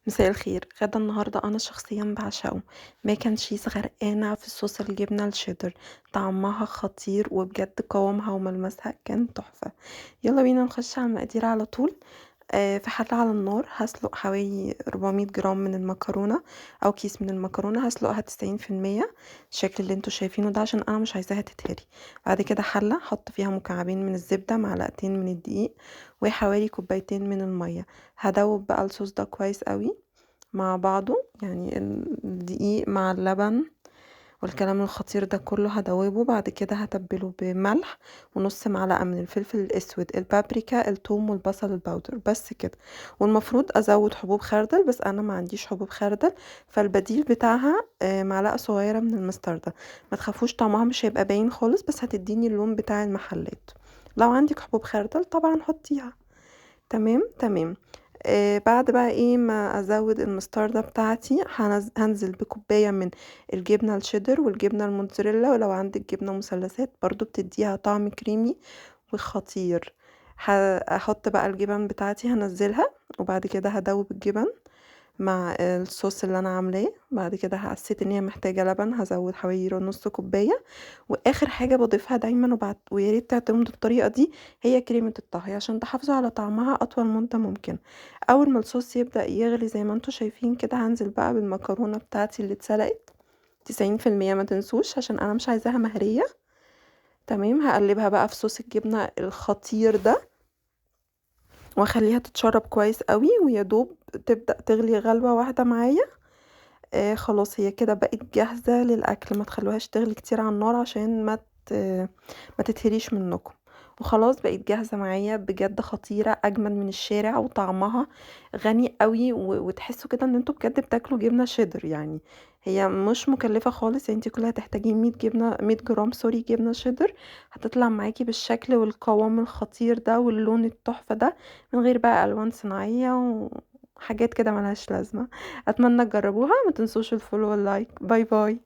مساء الخير. غدا النهاردة أنا شخصيا بعشقه ماك اند تشيز غرقانة في صوص الجبنة الشيدر. طعمها خطير وبجد قوامها وملمسها كان تحفة. يلا بينا نخش على المقادير على طول. في حلة على النار هسلق حوالي 400 جرام من المكرونة أو كيس من المكرونة، هسلقها 90%. الشكل اللي انتوا شايفينه ده عشان أنا مش عايزاها تتهري. بعد كده حلة حط فيها مكعبين من الزبدة، معلقتين من الدقيق، وحوالي كوبايتين من المية. هدوب بقى الصوص ده كويس قوي مع بعضه، يعني الدقيق مع اللبن والكلام الخطير ده كله هدوبه. بعد كده هتبله بملح ونص معلقة من الفلفل الاسود، البابريكا، الثوم والبصل الباودر، بس كده. والمفروض ازود حبوب خردل بس انا ما عنديش حبوب خردل، فالبديل بتاعها معلقة صغيرة من المستردة. ما تخافوش طعمها مش هيبقى باين خالص، بس هتديني اللون بتاع المحلات. لو عندك حبوب خردل طبعا حطيها. تمام تمام. بعد بقى ايه ما ازود المستردة بتاعتي هنزل بكوباية من الجبنة الشيدر والجبنة الموتزاريلا، ولو عندك جبنة مثلثات برضو بتديها طعم كريمي وخطير. هحط بقى الجبن بتاعتي هنزلها، وبعد كده هدوب الجبن مع الصوص اللي انا عاملاه. بعد كده حسيت ان هي محتاجه لبن، هزود حوالي نص كوبايه. واخر حاجه بضيفها دايما ويا ريت تعتمدوا الطريقه دي، هي كريمه الطهي عشان تحافظوا على طعمها اطول مده ممكن. اول ما الصوص يبدا يغلي زي ما انتوا شايفين كده، هنزل بقى بالمكرونه بتاعتي اللي اتسلقت 90%، ما تنسوش عشان انا مش عايزاها مهريه. تمام. هقلبها بقى في صوص الجبنه الخطير ده واخليها تتشرب كويس قوي، ويا دوب تبدا تغلي غلوه واحده معايا. خلاص هي كده بقت جاهزة للأكل. ما تخلوهاش تغلي كتير على النار عشان ما تتهريش منكم. وخلاص بقت جاهزة معايا، بجد خطيرة أجمل من الشارع، وطعمها غني قوي وتحسوا كده ان انتوا بجد بتاكلوا جبنة شيدر يعني. هي مش مكلفة خالص، يعني انتي كلها هتحتاجين 100 جرام سوري جبنة شيدر. هتطلع معاكي بالشكل والقوام الخطير ده واللون التحفة ده، من غير بقى ألوان صناعية وحاجات كده ملهاش لازمة. اتمنى تجربوها، ما تنسوش الفولو واللايك. باي باي.